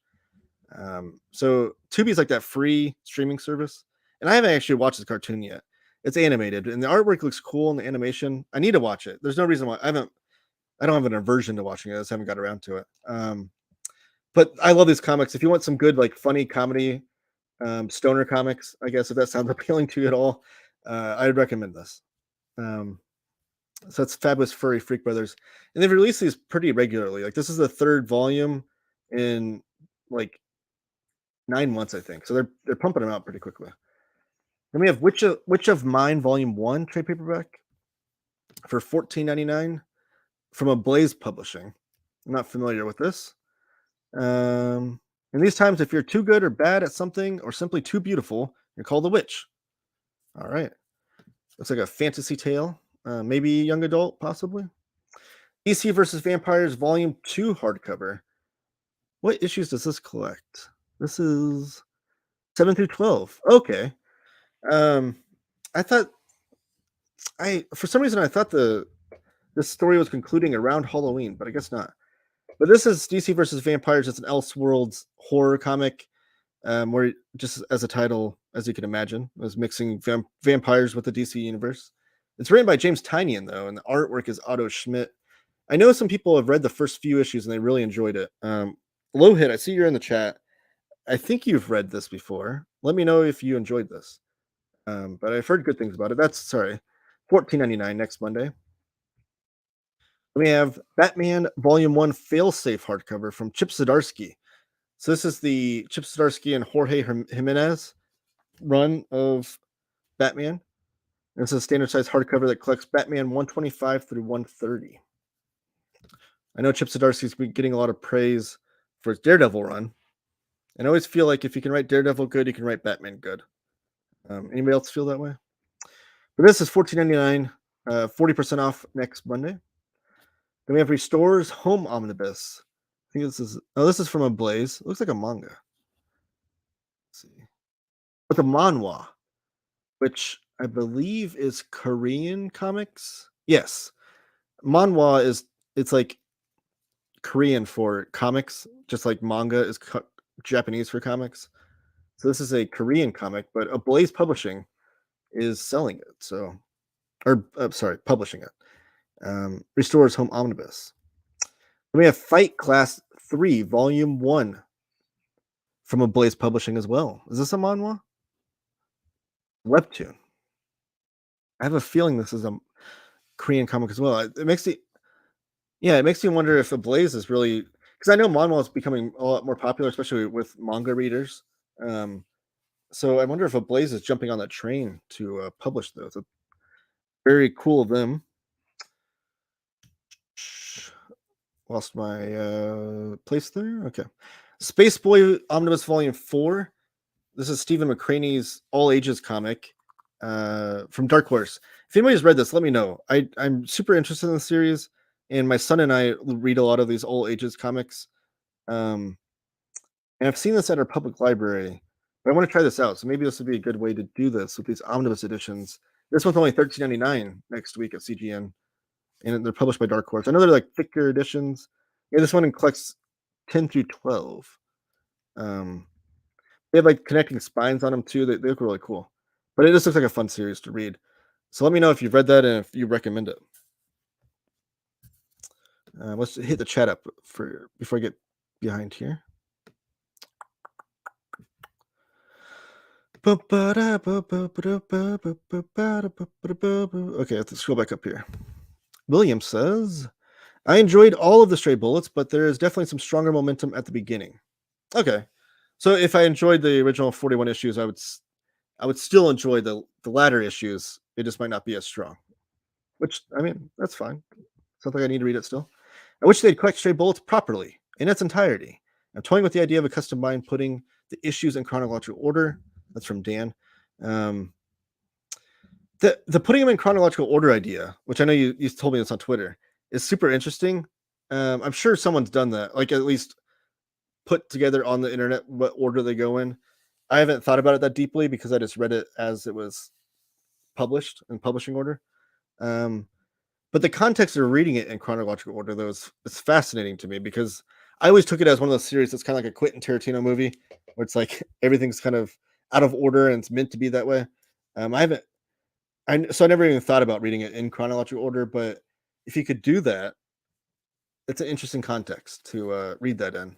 So Tubi is like that free streaming service, and I haven't actually watched the cartoon yet. It's animated, and the artwork looks cool, and the animation. I need to watch it. There's no reason why I don't have an aversion to watching it. I just haven't got around to it. But I love these comics. If you want some good, like funny comedy, stoner comics, I guess if that sounds appealing to you at all, I'd recommend this. So that's Fabulous Furry Freak Brothers, and they've released these pretty regularly. Like this is the third volume in like 9 months, I think. So they're pumping them out pretty quickly. Then we have Witch of Mine Volume 1 trade paperback for $14.99 from Ablaze Publishing. I'm not familiar with this. In these times, if you're too good or bad at something or simply too beautiful, you're called a witch. All right. Looks like a fantasy tale. Maybe young adult, possibly. DC versus Vampires Volume 2 hardcover. What issues does this collect? This is 7 through 12. Okay. I thought for some reason I thought this story was concluding around Halloween, but I guess not. But this is DC versus Vampires. It's an Elseworlds horror comic, where just as a title, as you can imagine, was mixing vampires with the DC universe. It's written by James Tynion though, and the artwork is Otto Schmidt. I know some people have read the first few issues and they really enjoyed it. Lowhit, I see you're in the chat. I think you've read this before. Let me know if you enjoyed this. But I've heard good things about it. That's $14.99 next Monday. We have Batman Volume 1 Failsafe hardcover from Chip Zdarsky. So this is the Chip Zdarsky and Jorge Jimenez run of Batman. This is a standard size hardcover that collects Batman 125 through 130. I know Chip Zdarsky's been getting a lot of praise for his Daredevil run. And I always feel like if you can write Daredevil good, you can write Batman good. Anybody else feel that way? But this is $14.99, 40% off next Monday. Then we have Restores Home Omnibus. I think this is from a Blaze. It looks like a manga. Let's see. With a manhwa, which I believe is Korean comics. Yes. Manhwa it's like Korean for comics, just like manga is Japanese for comics. So this is a Korean comic, but a Blaze Publishing is selling it. So, publishing it. Restores Home Omnibus. Then we have Fight Class 3, Volume 1 from a Blaze Publishing as well. Is this a manhwa? Webtoon. I have a feeling this is a Korean comic as well. It makes me wonder if a Blaze is really, because I know manhwa is becoming a lot more popular, especially with manga readers. So I wonder if a Blaze is jumping on that train to publish those. It's very cool of them. Lost my place there. Okay. Space Boy Omnibus Volume 4. This is Stephen McCraney's all ages comic from Dark Horse. If anybody's read this, let me know. I'm super interested in the series, and my son and I read a lot of these all ages comics. And I've seen this at our public library, but I want to try this out. So maybe this would be a good way to do this with these omnibus editions. This one's only $13.99 next week at CGN, and they're published by Dark Horse. I know they're like thicker editions. Yeah, this one collects 10 through 12. They have like connecting spines on them too. They look really cool. But it just looks like a fun series to read. So let me know if you've read that and if you recommend it. Let's hit the chat up before I get behind here. Okay, let's scroll back up here. William says, I enjoyed all of the Stray Bullets, but there is definitely some stronger momentum at the beginning. Okay. So if I enjoyed the original 41 issues, I would still enjoy the latter issues. It just might not be as strong. Which, I mean, that's fine. Sounds like I need to read it still. I wish they'd collect Stray Bullets properly, in its entirety. I'm toying with the idea of a custom bind putting the issues in chronological order. That's from Dan. The putting them in chronological order idea, which I know you told me this on Twitter, is super interesting. I'm sure someone's done that, like at least put together on the internet what order they go in. I haven't thought about it that deeply because I just read it as it was published in publishing order. But the context of reading it in chronological order, though, is fascinating to me because I always took it as one of those series that's kind of like a Quentin Tarantino movie where it's like everything's kind of out of order and it's meant to be that way. I never even thought about reading it in chronological order, but if you could do that, it's an interesting context to read that in.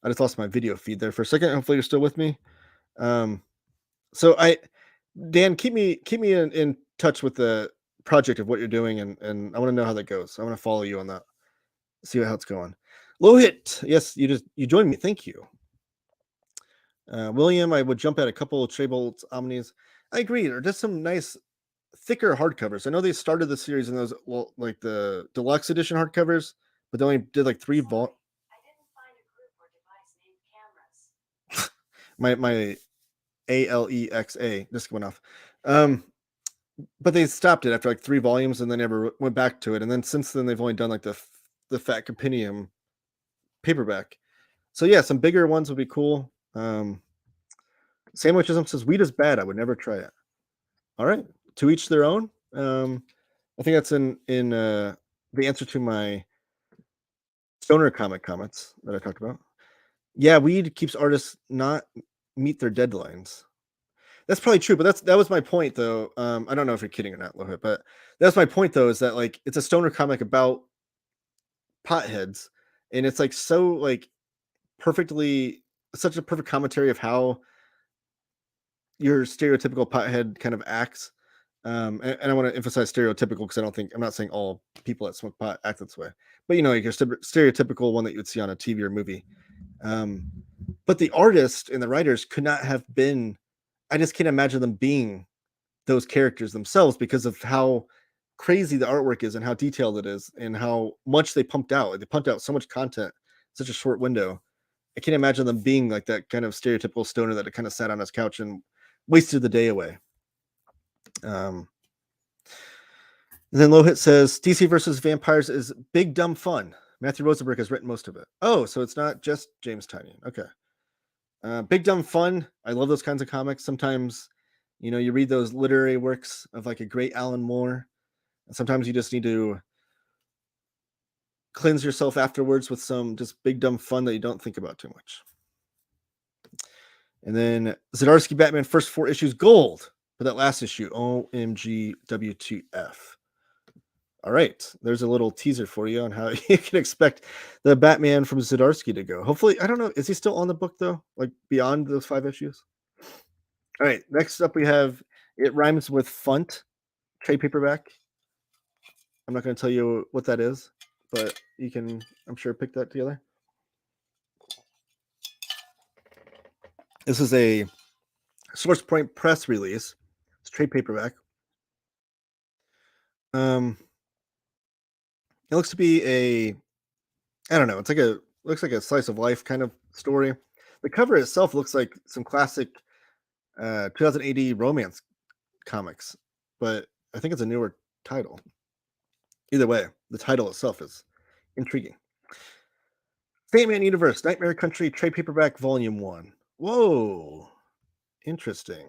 I just lost my video feed there for a second. Hopefully you're still with me. Dan, keep me in touch with the project of what you're doing, and I want to know how that goes. I want to follow you on that. See how it's going. Lohit, yes, you joined me. Thank you. William, I would jump at a couple of Stray Bullets Omnis. I agree. Or just some nice, thicker hardcovers. I know they started the series in those, like the deluxe edition hardcovers, but they only did like 3 volumes. I didn't find a group or device named my Cameras. Alexa just went off. But they stopped it after like 3 volumes and they never went back to it. And then since then they've only done like the Fat Compendium paperback. So yeah, some bigger ones would be cool. Sandwichism says weed is bad. I would never try it. All right, to each their own. I think that's in the answer to my stoner comic comments that I talked about. Yeah, weed keeps artists not meet their deadlines. That's probably true, but that was my point though. I don't know if you're kidding or not, Lohit, but that's my point though, is that like it's a stoner comic about potheads, and it's like so like such a perfect commentary of how your stereotypical pothead kind of acts. And I want to emphasize stereotypical because I'm not saying all people that smoke pot act this way, but like your stereotypical one that you would see on a TV or movie. But the artist and the writers could not have been. I just can't imagine them being those characters themselves because of how crazy the artwork is and how detailed it is and how much they pumped out. They pumped out so much content in such a short window. I can't imagine them being like that kind of stereotypical stoner that kind of sat on his couch and wasted the day away. And then Lohit says DC versus Vampires is big dumb fun. Matthew Rosenberg has written most of it. Oh, so it's not just James Tynion. Okay. Big dumb fun. I love those kinds of comics. Sometimes, you read those literary works of like a great Alan Moore, and sometimes you just need to cleanse yourself afterwards with some just big dumb fun that you don't think about too much. And then Zdarsky Batman first 4 issues gold for that last issue. OMG WTF. All right, there's a little teaser for you on how you can expect the Batman from Zdarsky to go. Hopefully, I don't know, is he still on the book though? Like beyond those 5 issues? All right, next up we have It Rhymes with Funt trade paperback. I'm not going to tell you what that is, but you can, I'm sure, pick that together. This is a Source Point press release. It's trade paperback. It looks to be I don't know, looks like a slice of life kind of story. The cover itself looks like some classic 2080 romance comics, but I think it's a newer title. Either way, the title itself is intriguing. Sandman Universe, Nightmare Country trade paperback volume 1. Whoa, interesting.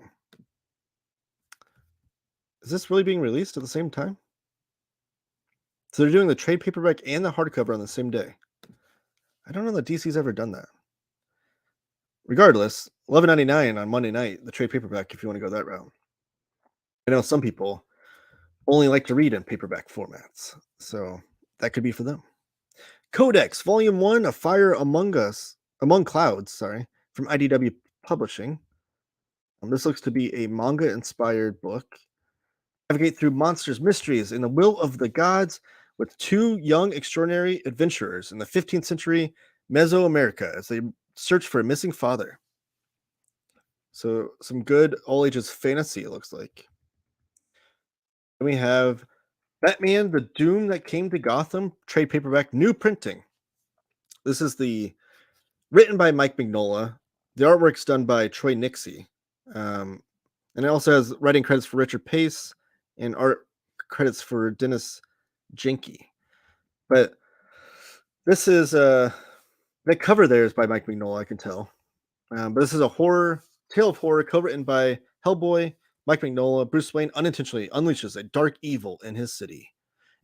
Is this really being released at the same time? So they're doing the trade paperback and the hardcover on the same day. I don't know that DC's ever done that. Regardless, $11.99 on Monday night, the trade paperback, if you want to go that route. I know some people only like to read in paperback formats, so that could be for them. Codex, Volume 1, A Fire Among Clouds, from IDW Publishing. This looks to be a manga-inspired book. Navigate through monsters, mysteries, and the will of the gods with 2 young, extraordinary adventurers in the 15th century Mesoamerica as they search for a missing father. So some good all ages fantasy, it looks like. Then we have Batman, The Doom That Came to Gotham, trade paperback, new printing. This is written by Mike Mignola. The artwork's done by Troy Nixie. And it also has writing credits for Richard Pace and art credits for Dennis Jenke. But this is the cover there is by Mike Mignola, I can tell. But this is a tale of horror co-written by Hellboy, Mike Mignola. Bruce Wayne unintentionally unleashes a dark evil in his city.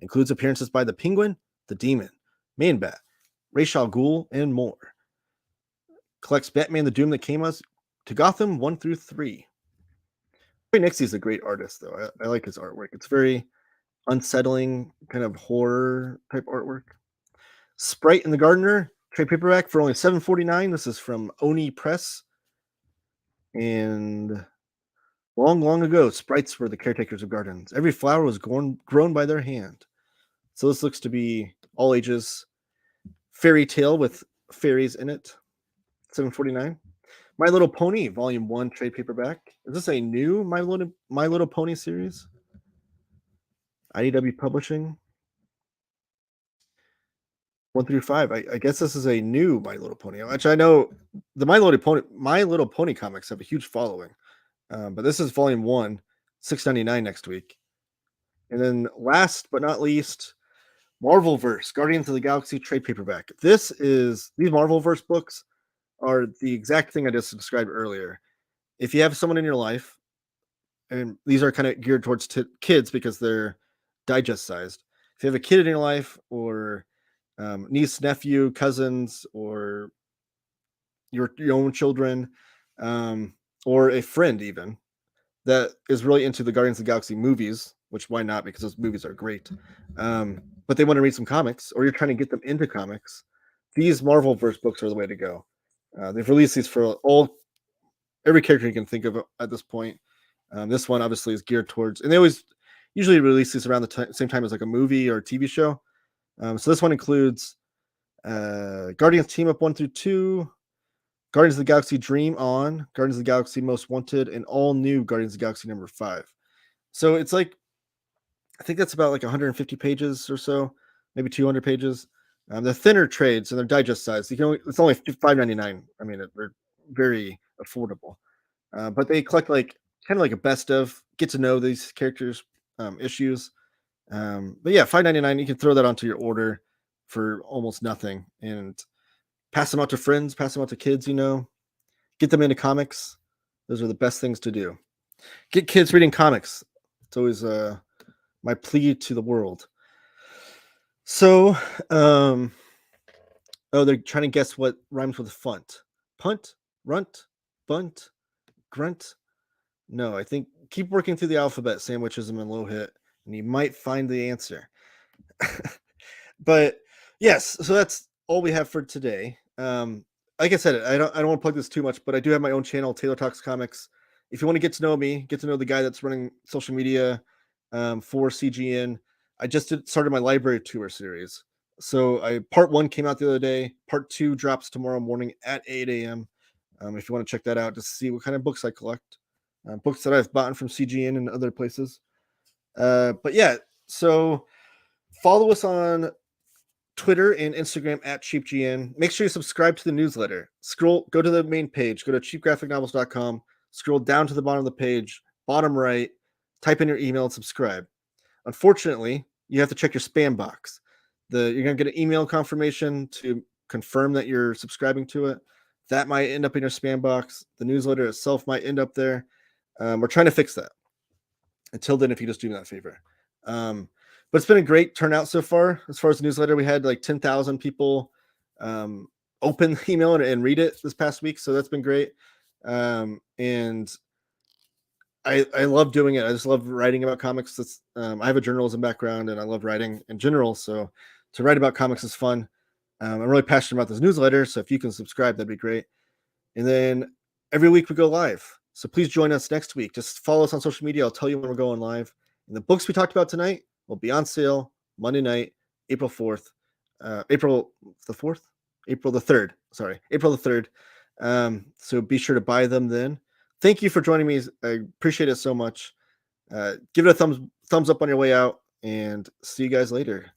Includes appearances by the Penguin, the Demon, Man-Bat, Ra's al Ghul, and more. Collects Batman, The Doom That Came to Gotham 1 through 3. Troy Nixie is a great artist, though. I like his artwork. It's very unsettling, kind of horror type artwork. Sprite and the Gardener, trade paperback for only $7.49. This is from Oni Press. And long ago, sprites were the caretakers of gardens. Every flower was grown by their hand. So this looks to be all ages fairy tale with fairies in it. $7.49. My Little Pony, Volume 1, trade paperback. Is this a new My Little Pony series? IDW Publishing. 1 through 5. I guess this is a new My Little Pony, which I know the My Little Pony comics have a huge following. But this is Volume 1, $6.99 next week. And then last but not least, Marvelverse, Guardians of the Galaxy trade paperback. These Marvelverse books are the exact thing I just described earlier. If you have someone in your life, and these are kind of geared towards kids because they're digest sized. If you have a kid in your life or niece, nephew, cousins, or your own children, or a friend even that is really into the Guardians of the Galaxy movies, which why not? Because those movies are great. But they want to read some comics, or you're trying to get them into comics. These Marvelverse books are the way to go. They've released these for every character you can think of at this point. This one obviously is geared towards, and they always usually release these around the same time as like a movie or a TV show. So this one includes Guardians Team Up 1 through 2, Guardians of the Galaxy Dream On, Guardians of the Galaxy Most Wanted, and all new Guardians of the Galaxy number 5. So it's like, I think that's about like 150 pages or so, maybe 200 pages. They're thinner trades and they're digest size. It's only $5.99. I mean, they're very affordable. But they collect like kind of like a best of, get to know these characters issues. But yeah, $5.99. You can throw that onto your order for almost nothing and pass them out to friends, pass them out to kids. Get them into comics. Those are the best things to do. Get kids reading comics. It's always my plea to the world. So, they're trying to guess what rhymes with funt. Punt, runt, bunt, grunt. No, I think keep working through the alphabet, sandwichism and low hit, and you might find the answer. But yes, so that's all we have for today. Like I said, I don't want to plug this too much, but I do have my own channel, Taylor Talks Comics. If you want to get to know me, get to know the guy that's running social media for CGN, I just started my library tour series. So part 1 came out the other day. Part 2 drops tomorrow morning at 8 a.m. If you want to check that out, just to see what kind of books I collect, books that I've bought from CGN and other places. But yeah, so follow us on Twitter and Instagram at CheapGN. Make sure you subscribe to the newsletter. Go to the main page, go to cheapgraphicnovels.com, scroll down to the bottom of the page, bottom right, type in your email and subscribe. Unfortunately, you have to check your spam box. You're going to get an email confirmation to confirm that you're subscribing to it. That might end up in your spam box. The newsletter itself might end up there. We're trying to fix that. Until then, if you just do me that favor. But it's been a great turnout so far. As far as the newsletter, we had like 10,000 people open the email and read it this past week. So that's been great. And I love doing it. I just love writing about comics. I have a journalism background and I love writing in general. So to write about comics is fun. I'm really passionate about this newsletter. So if you can subscribe, that'd be great. And then every week we go live. So please join us next week. Just follow us on social media. I'll tell you when we're going live. And the books we talked about tonight will be on sale Monday night, April 4th. April the 3rd. Sorry, April the 3rd. So be sure to buy them then. Thank you for joining me. I appreciate it so much. Give it a thumbs up on your way out and see you guys later.